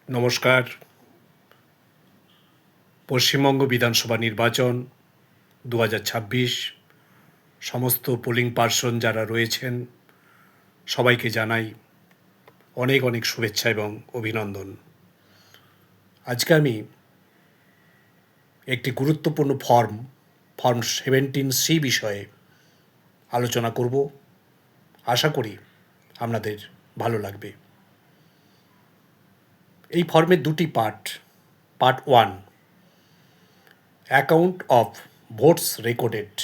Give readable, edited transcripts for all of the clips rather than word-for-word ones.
নমস্কার। পশ্চিমবঙ্গ বিধানসভা নির্বাচন 2026 সমস্ত পোলিং পার্সন যারা রয়েছেন সবাইকে জানাই অনেক অনেক শুভেচ্ছা এবং অভিনন্দন। আজকে আমি একটি গুরুত্বপূর্ণ ফর্ম 17C বিষয়ে আলোচনা করব। আশা করি আপনাদের ভালো লাগবে। এই ফর্মের দুটি part 1 account of votes recorded,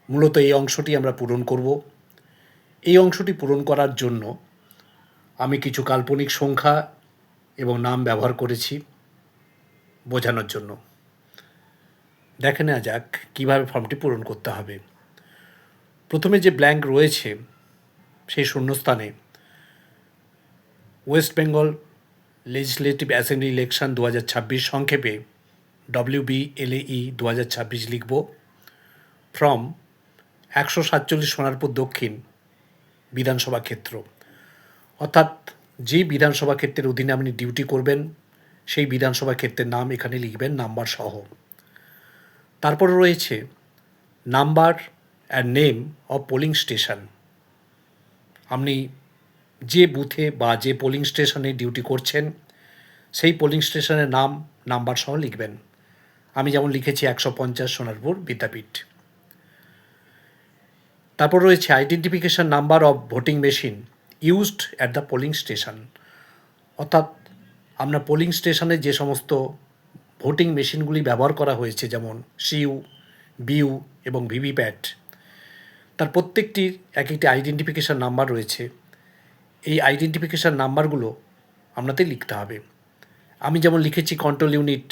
মূলত এই অংশটি আমরা পূরণ করব। এই অংশটি পূরণ করার জন্য আমি কিছু কাল্পনিক সংখ্যা এবং নাম ব্যবহার করেছি বোঝানোর জন্য। দেখে নেওয়া যাক কীভাবে ফর্মটি পূরণ করতে হবে। প্রথমে যে ব্ল্যাঙ্ক রয়েছে সেই শূন্যস্থানে West Bengal legislative assembly election 2026 সংক্ষেপে WBLAE 2026 লিখব। ফ্রম 147 সোনারপুর দক্ষিণ বিধানসভা ক্ষেত্র, অর্থাৎ যে বিধানসভা ক্ষেত্রের অধীনে আপনি ডিউটি করবেন সেই বিধানসভা ক্ষেত্রের নাম এখানে লিখবেন নাম্বার সহ। তারপরে রয়েছে number and name of polling station. আপনি যে বুথে বা যে পোলিং স্টেশনে ডিউটি করছেন সেই পোলিং স্টেশনের নাম নাম্বার সহ লিখবেন। আমি যেমন লিখেছি 150 সোনারপুর বিদ্যাপীঠ। তারপর রয়েছে identification number of voting machine used at the polling station, অর্থাৎ আপনার পোলিং স্টেশনে যে সমস্ত ভোটিং মেশিনগুলি ব্যবহার করা হয়েছে যেমন সিইউ, বিইউ এবং ভিভিপ্যাট, তার প্রত্যেকটির এক একটি আইডেন্টিফিকেশান নাম্বার রয়েছে। এই আইডেন্টিফিকেশান নাম্বারগুলো আপনাদের লিখতে হবে। আমি যেমন লিখেছি control unit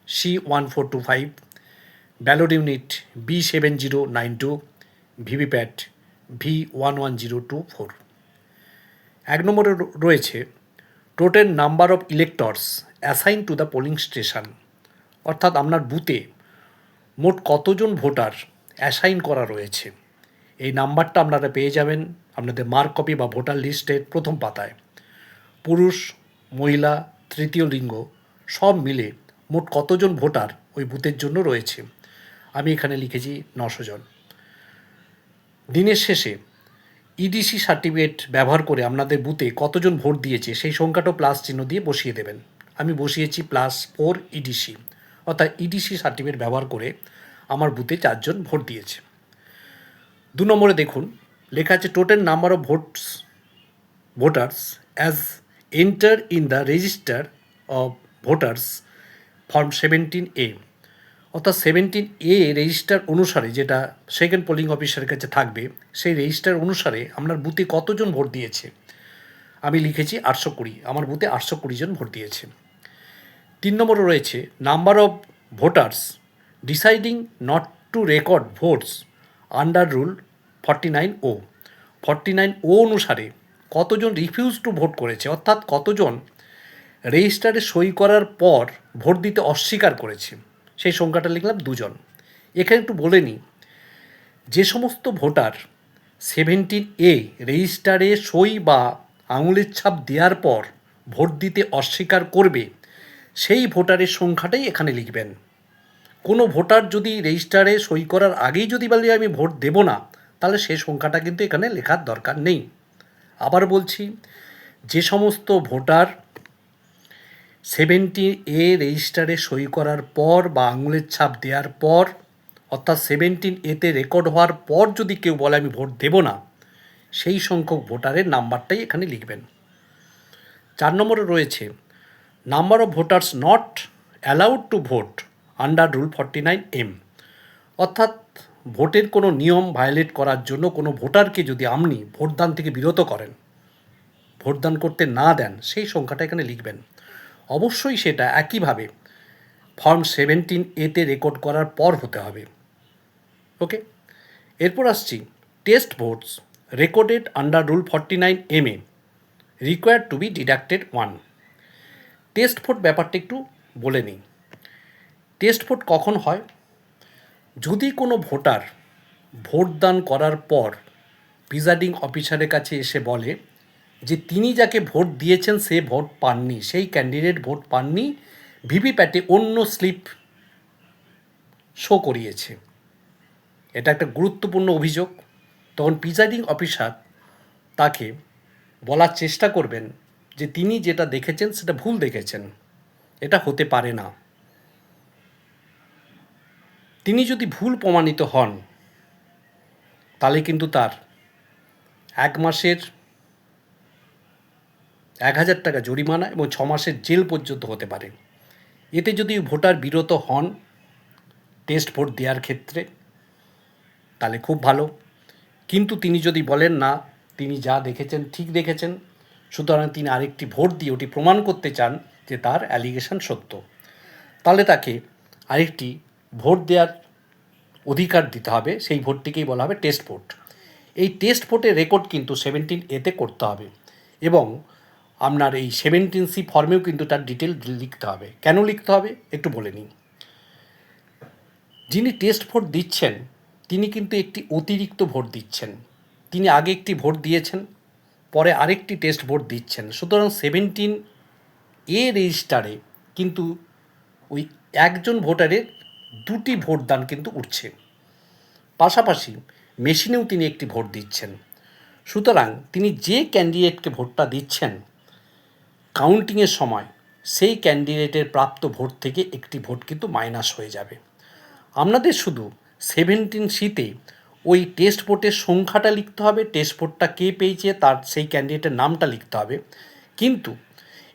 C1425, ballot unit B7092, VVPAT V11024। 1 নম্বরে রয়েছে total number of electors assign to the polling station, অর্থাৎ আপনার বুথে মোট কতজন ভোটার অ্যাসাইন করা রয়েছে। এই নাম্বারটা আপনারা পেয়ে যাবেন আপনাদের মার্ক কপি বা ভোটার লিস্টের প্রথম পাতায়। পুরুষ, মহিলা, তৃতীয় লিঙ্গ সব মিলে মোট কতজন ভোটার ওই বুথের জন্য রয়েছে। আমি এখানে লিখেছি 900 জন। দিনের শেষে ইডিসি সার্টিফিকেট ব্যবহার করে আপনাদের বুথে কতজন ভোট দিয়েছে সেই সংখ্যাটাও প্লাস চিহ্ন দিয়ে বসিয়ে দেবেন। আমি বসিয়েছি +4 ইডিসি, অর্থাৎ ইডিসি সার্টিফিকেট ব্যবহার করে আমার বুথে 4 জন ভোট দিয়েছে। 2 নম্বরে দেখুন লেখা আছে total number of voters as enter in the register of voters form 17A, অর্থাৎ 17A রেজিস্টার অনুসারে যেটা সেকেন্ড পোলিং অফিসারের কাছে থাকবে সেই রেজিস্টার অনুসারে আপনার বুথে কতজন ভোট দিয়েছে। আমি লিখেছি 820, আমার বুথে 820 জন ভোট দিয়েছে। 3 নম্বরে রয়েছে number of voters deciding not to record votes under rule 49O। 49O অনুসারে কতজন রিফিউজ টু ভোট করেছে, অর্থাৎ কতজন রেজিস্টারে সই করার পর ভোট দিতে অস্বীকার করেছে, সেই সংখ্যাটা লিখলাম 2 জন। এখানে একটু বলে নিই, যে সমস্ত ভোটার 17A রেজিস্টারে সই বা আঙুলের ছাপ দেওয়ার পর ভোট দিতে অস্বীকার করবে সেই ভোটারের সংখ্যাটাই এখানে লিখবেন। কোনো ভোটার যদি রেজিস্টারে সই করার আগেই যদি বলে আমি ভোট দেব না, তাহলে সেই সংখ্যাটা কিন্তু এখানে লেখার দরকার নেই। আবার বলছি, যে সমস্ত ভোটার 17A রেজিস্টারে সই করার পর বা আঙুলের ছাপ দেওয়ার পর, অর্থাৎ 17A রেকর্ড হওয়ার পর যদি কেউ বলে আমি ভোট দেব না, সেই সংখ্যক ভোটারের নাম্বারটাই এখানে লিখবেন। 4 নম্বরে রয়েছে number of voters not allowed to vote under rule 49M, অর্থাৎ ভোটের কোনো নিয়ম ভায়োলেট করার জন্য কোনো ভোটারকে যদি আপনি ভোটদান থেকে বিরত করেন, ভোটদান করতে না দেন, সেই সংখ্যাটা এখানে লিখবেন। অবশ্যই সেটা একইভাবে ফর্ম 17A রেকর্ড করার পর হতে হবে। ওকে, এরপর আসছি test votes recorded under rule 49M required to B deducted 1। Test vote ব্যাপারটা একটু বলে নিই। টেস্ট ভোট কখন হয়? যদি কোনো ভোটার ভোটদান করার পর প্রিজাইডিং অফিসারের কাছে এসে বলে যে তিনি যাকে ভোট দিয়েছেন সে ভোট পাননি, সেই ক্যান্ডিডেট ভোট পাননি, ভিভিপ্যাটে অন্য স্লিপ শো করিয়েছে। এটা একটা গুরুত্বপূর্ণ অভিযোগ। তখন প্রিজাইডিং অফিসার তাকে বলার চেষ্টা করবেন যে তিনি যেটা দেখেছেন সেটা ভুল দেখেছেন, এটা হতে পারে না। তিনি যদি ভুল প্রমাণিত হন তাহলে কিন্তু তার 1 মাসের 1,000 টাকা জরিমানা এবং 6 মাসের জেল পর্যন্ত হতে পারে। এতে যদি ভোটার বিরত হন টেস্ট ভোট দেওয়ার ক্ষেত্রে তাহলে খুব ভালো। কিন্তু তিনি যদি বলেন না তিনি যা দেখেছেন ঠিক দেখেছেন, সুতরাং তিনি আরেকটি ভোট দিয়ে ওটি প্রমাণ করতে চান যে তার অ্যালিগেশন সত্য, তাহলে তাকে আরেকটি ভোট দেওয়ার অধিকার দিতে হবে। সেই ভোটটিকেই বলা হবে টেস্ট ভোট। এই টেস্ট ভোটের রেকর্ড কিন্তু 17A করতে হবে এবং আপনার এই 17C ফর্মেও কিন্তু তার ডিটেল লিখতে হবে। কেন লিখতে হবে একটু বলে নিই। যিনি টেস্ট ভোট দিচ্ছেন তিনি কিন্তু একটি অতিরিক্ত ভোট দিচ্ছেন। তিনি আগে একটি ভোট দিয়েছেন, পরে আরেকটি টেস্ট ভোট দিচ্ছেন। সুতরাং 17A রেজিস্টারে কিন্তু ওই একজন ভোটারের 2টি ভোটদান কিন্তু উঠছে, পাশাপাশি মেশিনেও তিনি একটি ভোট দিচ্ছেন। সুতরাং তিনি যে ক্যান্ডিডেটকে ভোটটা দিচ্ছেন কাউন্টিংয়ের সময় সেই ক্যান্ডিডেটের প্রাপ্ত ভোট থেকে একটি ভোট কিন্তু মাইনাস হয়ে যাবে। আপনাদের শুধু 17Cতে ওই টেস্ট ভোটের সংখ্যাটা লিখতে হবে, টেস্ট ভোটটা কে পেয়েছে তার সেই ক্যান্ডিডেটের নামটা লিখতে হবে। কিন্তু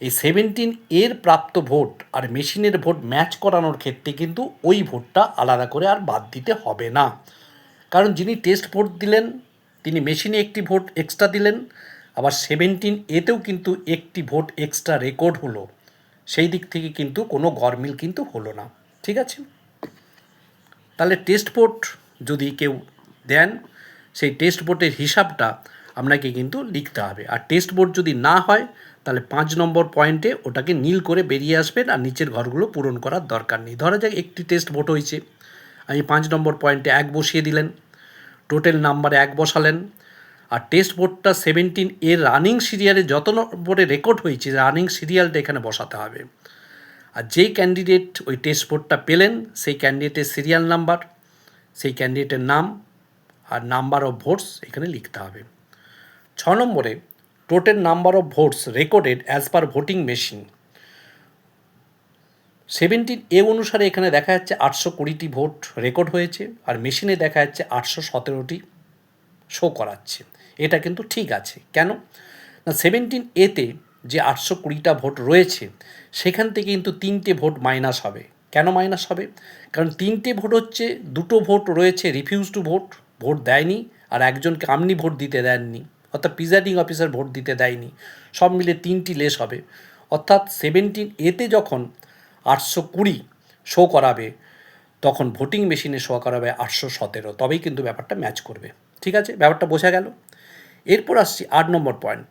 এই 17A প্রাপ্ত ভোট আর মেশিনের ভোট ম্যাচ করানোর ক্ষেত্রে কিন্তু ওই ভোটটা আলাদা করে আর বাদ দিতে হবে না। কারণ যিনি টেস্ট ভোট দিলেন তিনি মেশিনে একটি ভোট এক্সট্রা দিলেন, আবার 17Aতেও কিন্তু একটি ভোট এক্সট্রা রেকর্ড হলো। সেই দিক থেকে কিন্তু কোনো গরমিল কিন্তু হলো না। ঠিক আছে, তাহলে টেস্ট ভোট যদি কেউ দেন সেই টেস্ট ভোটের হিসাবটা আপনাকে কিন্তু লিখতে হবে। আর টেস্ট ভোট যদি না হয় তাহলে 5 নম্বর পয়েন্টে ওটাকে নীল করে বেরিয়ে আসবেন আর নিচের ঘরগুলো পূরণ করার দরকার নেই। ধরা যাক একটি টেস্ট ভোট হয়েছে, আমি 5 নম্বর পয়েন্টে 1 বসিয়ে দিলেন, টোটাল নাম্বারে 1 বসালেন। আর টেস্ট ভোটটা 17A রানিং সিরিয়ালে যত নম্বরে রেকর্ড হয়েছে রানিং সিরিয়ালটা এখানে বসাতে হবে। আর যেই ক্যান্ডিডেট ওই টেস্ট ভোটটা পেলেন সেই ক্যান্ডিডেটের সিরিয়াল নাম্বার, সেই ক্যান্ডিডেটের নাম আর নাম্বার অফ ভোটস এখানে লিখতে হবে। 6 নম্বরে total number of votes recorded as per voting machine. 17A অনুসারে এখানে দেখা যাচ্ছে 820টি ভোট রেকর্ড হয়েছে আর মেশিনে দেখা যাচ্ছে 817টি শো করাচ্ছে। এটা কিন্তু ঠিক আছে। কেন না 17Aতে যে 820টা ভোট রয়েছে সেখান থেকে কিন্তু 3টে ভোট মাইনাস হবে। কেন মাইনাস হবে? কারণ 3টে ভোট হচ্ছে, 2টো ভোট রয়েছে রিফিউজ টু ভোট, ভোট দেয়নি, আর একজনকে আপনি ভোট দিতে দেননি, অর্থাৎ প্রিজাইডিং অফিসার ভোট দিতে দেয়নি, সব মিলে 3টি লেস হবে। অর্থাৎ 17Aতে যখন 820 শো করাবে তখন ভোটিং মেশিনে শো করাবে 817, তবেই কিন্তু ব্যাপারটা ম্যাচ করবে। ঠিক আছে, ব্যাপারটা বোঝা গেল। এরপর আসছি 8 নম্বর পয়েন্ট।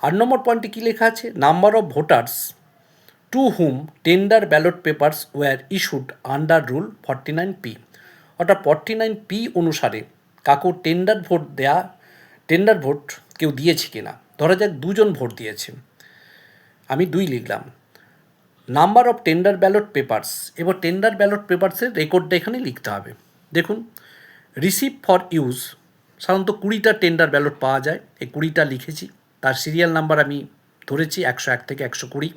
8 নম্বর পয়েন্টে কী লেখা আছে? Number of voters two hmm tender ballot papers war issued under rule 49P। অর্থাৎ 49P অনুসারে কাকু টেন্ডার ভোট কেউ দিয়েছে কিনা। ধরা যাক 2জন ভোট দিয়েছে, আমি 2 লিখলাম। Number of tender ballot papers, এবার টেন্ডার ব্যালট পেপার্সের রেকর্ডটা এখানে লিখতে হবে। দেখুন, রিসিভ ফর ইউজ সাধারণত 20টা টেন্ডার ব্যালট পাওয়া যায়, এই 20টা লিখেছি, তার সিরিয়াল নাম্বার আমি ধরেছি 101 থেকে 120।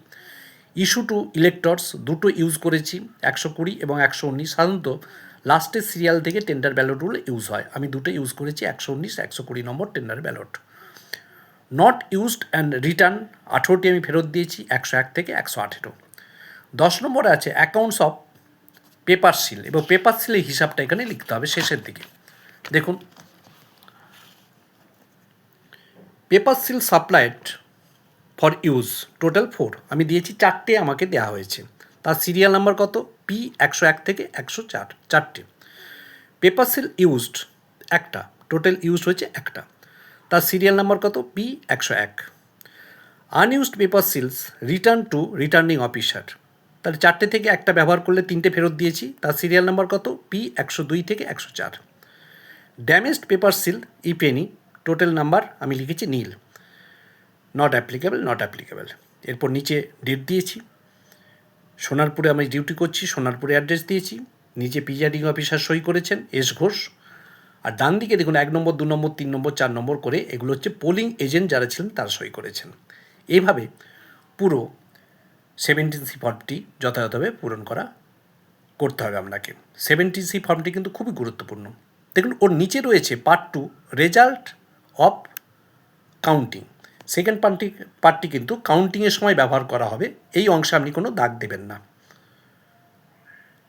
ইস্যু টু ইলেক্টরস 2টো ইউজ করেছি, 120 এবং 119। সাধারণত লাস্টের সিরিয়াল থেকে টেন্ডার ব্যালটগুলো ইউজ হয়, আমি 2টো ইউজ করেছি, 119 120 number tender ballot. Not used and return 18টি আমি ফেরত দিয়েছি, 101 থেকে 118। 10 নম্বরে আছে অ্যাকাউন্টস অফ পেপার সিল, এবং পেপার সিলের হিসাবটা এখানে লিখতে হবে শেষের দিকে। দেখুন, paper seal supplied for use total 4, আমি দিয়েছি 4টে আমাকে দেওয়া হয়েছে, তার সিরিয়াল নাম্বার কত? P101 থেকে 104, 4টে। পেপার সিল ইউজড একটা, টোটাল ইউজ হয়েছে একটা, তার সিরিয়াল নাম্বার কত? P101। Unused paper seals return to returning officer, তাহলে 4টে থেকে একটা ব্যবহার করলে 3টে ফেরত দিয়েছি, তার সিরিয়াল নাম্বার কত? P102 থেকে 104। Damaged paper seal if any, total number আমি লিখেছি নীল। Not applicable. এরপর নিচে ডেট দিয়েছি, সোনারপুরে আমি ডিউটি করছি, সোনারপুরে অ্যাড্রেস দিয়েছি, নিচে প্রিজাইডিং অফিসার সই করেছেন এস ঘোষ, আর ডান দিকে দেখুন 1 নম্বর 2 নম্বর 3 নম্বর 4 নম্বর করে এগুলো হচ্ছে পোলিং এজেন্ট যারা ছিলেন তারা সই করেছেন। এইভাবে পুরো 17C ফর্মটি যথাযথভাবে পূরণ করতে হবে আপনাকে। 17C ফর্মটি কিন্তু খুবই গুরুত্বপূর্ণ। দেখুন ওর নিচে রয়েছে part 2 result of counting. Second পার্টটি কিন্তু কাউন্টিংয়ের সময় ব্যবহার করা হবে, এই অংশে আপনি কোনো দাগ দেবেন না।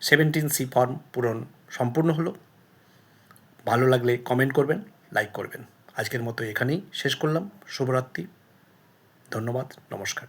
17C ফর্ম পূরণ সম্পূর্ণ হলো। ভালো লাগলে কমেন্ট করবেন, লাইক করবেন। আজকের মতো এখানেই শেষ করলাম। শুভরাত্রি, ধন্যবাদ, নমস্কার।